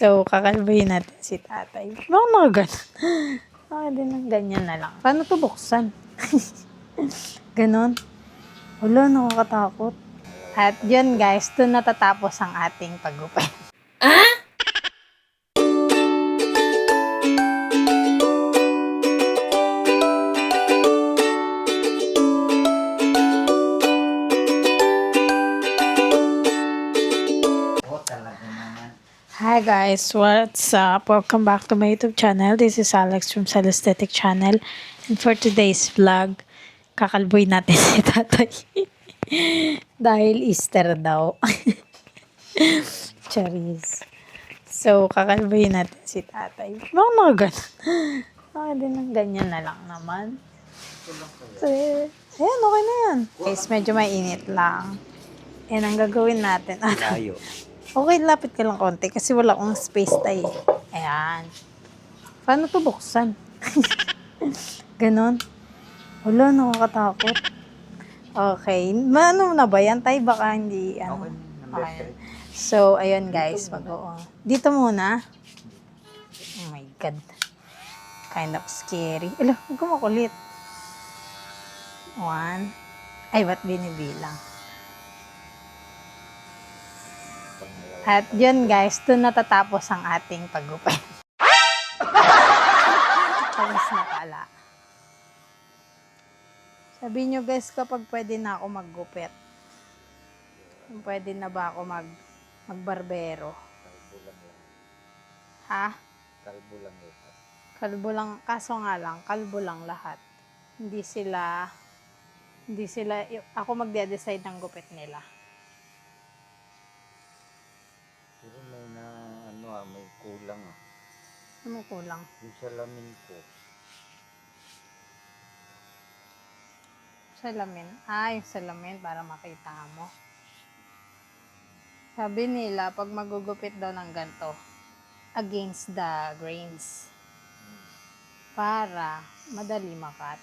So, kakalbahin natin si tatay. Bakit nakaganon? Bakit din ng ganyan na lang? Paano ito buksan? Ganon. Wala, nakakatakot. At yun guys, doon natatapos ang ating paggupit. Hi guys, what's up? Welcome back to my YouTube channel. This is Alex from Celesthetic Channel. And for today's vlog, kakalboy natin si tatay. Dahil Easter daw. Charis. So, kakalboy natin si tatay. Bakit nakaganon? Bakit din ng ganyan na lang naman? So, ayan, okay na yan. Guys, medyo mainit lang. Yan ang gagawin natin. Layo. Okay, lapit ka lang konti kasi wala akong space tayo. Ayan. Paano ito buksan? Ganon. Wala, nakakatakot. Okay. Ano na ba yan? Tayo baka hindi, ano. Okay. So, ayun guys. Dito muna. Oh my God. Kind of scary. Ala, huwag ka makulit. 1. Ay, ba't binibilang? At yun guys, doon natatapos ang ating paggupit. Tapos na pala. Sabihin nyo guys kapag pwede na ako maggupit. Pwede na ba ako magbarbero? Ha? Kalbo lang ito. Kalbo lang, kaso nga lang, kalbo lang lahat. Hindi sila, ako magde-decide ng gupit nila. Pero may may kulang ah. Ano kulang? Yung salamin ko. Salamin. Yung salamin para makita mo. Sabi nila, pag magugupit daw ng ganito, against the grains. Para madali makat.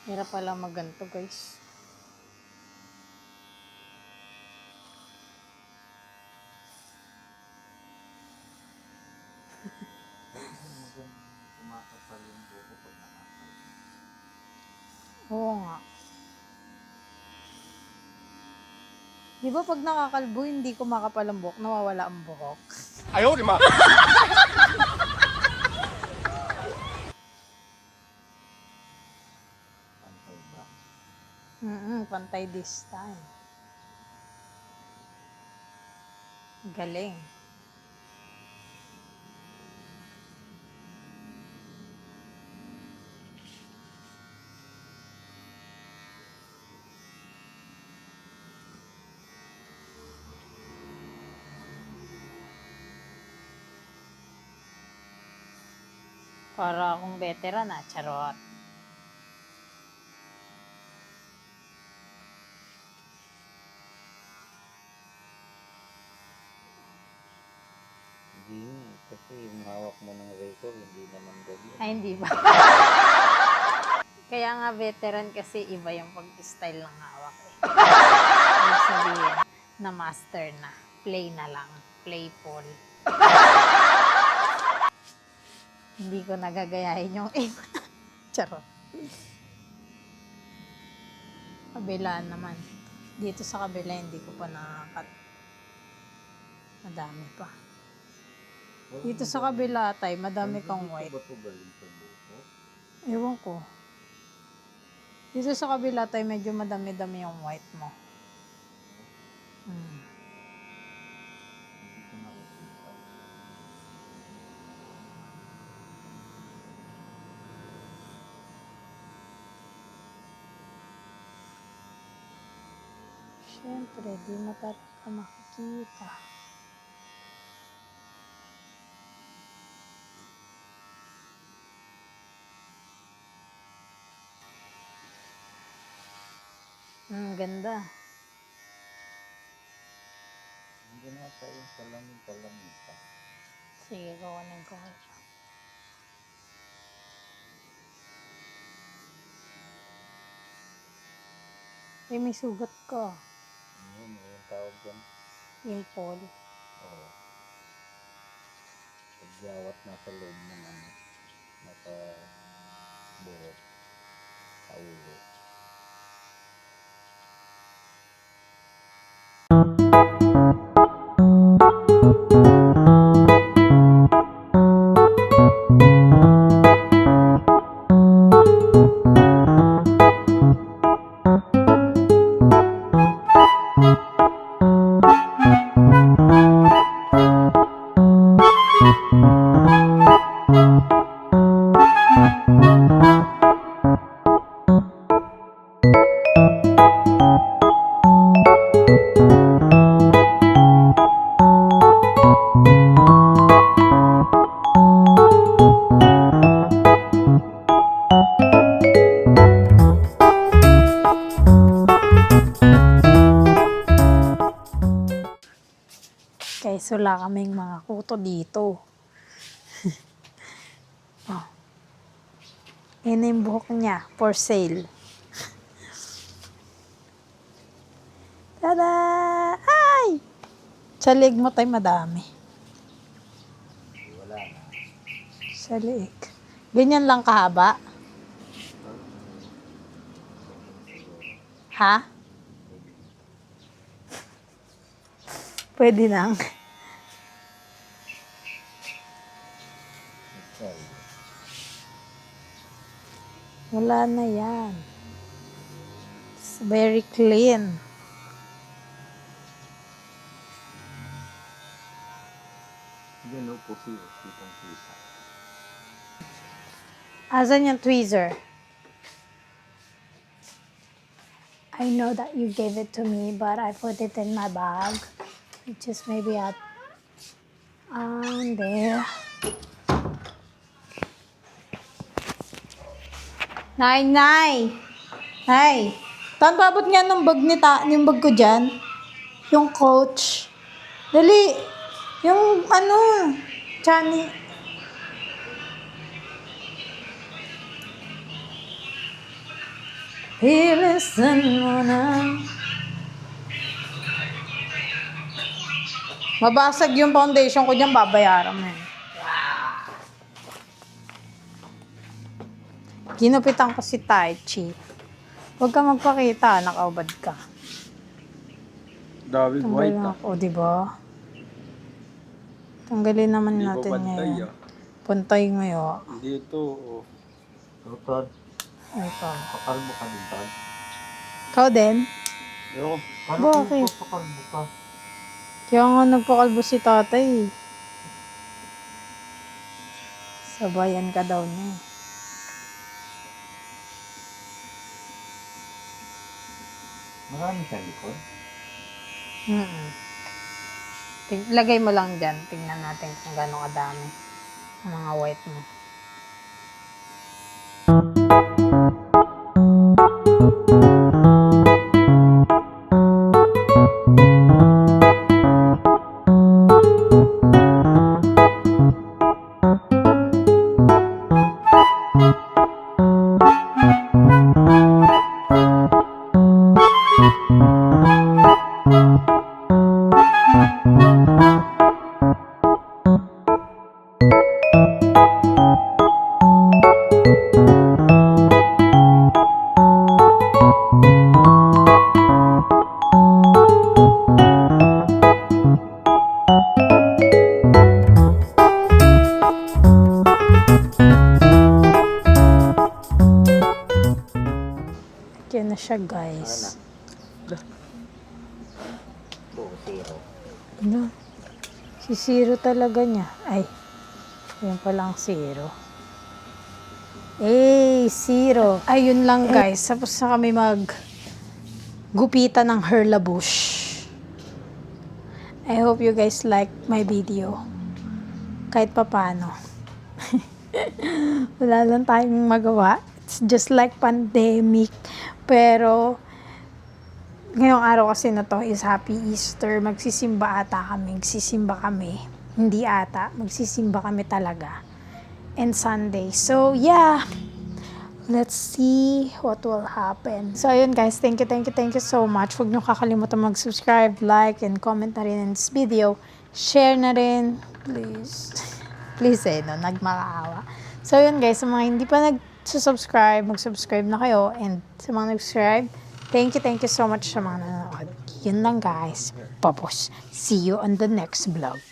Hirap pala magganto guys. Kumakapal yung buko pag nakakal. Oo nga. Di ba pag nakakalbo, hindi kumakapal ang buhok, nawawala ang buhok? Ayaw, di ma! Pantay ba? Pantay this time. Galing. Para akong veteran charot. Hindi, kasi yung hawak mo ng record, hindi naman ganyan. Ay, hindi ba? Kaya nga veteran kasi iba yung pag-style ng hawak eh. Ibig sabihin, na master na. Play na lang. Playful. Hindi ko nagagayahin yung iba. Charot. Kabila naman. Dito sa kabila, hindi ko pa nakakat. Madami pa. Dito sa kabila, tay, madami kang white. Ba ito galing sa buko? Ewan ko. Dito sa kabila, tay, medyo madami-dami yung white mo. Hindi ko nakikita. Siyempre, di mo talaga makikita. Ganda. Hindi na tayo salamin pa. Sige, gawanin ko kayo. May sugat ka. Yun, yung tawag dyan. Impol. Oo. Gawat nasa loob ng nasa buhok, sa ulo. Guys, wala kaming mga kuto dito. Oh. Yan na yung buhok niya. For sale. Tada! Ay! Sa leg mo tayo madami. Wala na. Sa leg. Ganyan lang kahaba? Ha? Pwede lang. Sorry. Wala na yan. It's very clean. Yan o po siya. Kitang kita. Asan yung tweezer? I know that you gave it to me, but I put it in my bag. It just maybe at there. Nay! Nay! Tan, paabot nga ng bag yung bag ko dyan. Yung coach. Dali! Yung Chani. Listen mo na. Mabasag yung foundation ko dyan, babayaran mo eh. Ginupitan ko si Tai Chi. Huwag ka magpakita, nakaubad ka. David Tanggalin ako, di ba? Tanggalin naman natin ngayon. Puntay ngayon. Hindi ito. Rutad. Ito. Pakalbo ka din, Tad. Ikaw din? Yo, Bakit? pakalbo ka? Kaya nga nagpakalbo si tatay. Sabayan ka daw niya. Marami sa likod. Lagay mo lang dyan. Tingnan natin kung gano'ng kadami. Ang mga white mo. Yan na siya, guys. Zero. Ano? Si Zero talaga niya. Ay, yan palang Zero. Zero. Ayun lang, guys. Tapos na kami gupitan ng Hurla Bush. I hope you guys like my video. Kahit papano. Wala lang tayong magawa. It's just like pandemic. Pero, ngayong araw kasi na to is Happy Easter. Magsisimba ata kami. Magsisimba kami. Hindi ata. Magsisimba kami talaga. And Sunday. So, yeah. Let's see what will happen. So, ayun guys. Thank you so much. Huwag niyo kakalimutan mag-subscribe, like, and comment na rin in this video. Share na rin. Please. Please no, nagmakaawa. So yun guys, sa mga hindi pa nag-subscribe, mag-subscribe na kayo. And sa mga nag-subscribe, thank you so much sa mga nanonood. Yun lang guys. Papos. See you on the next vlog.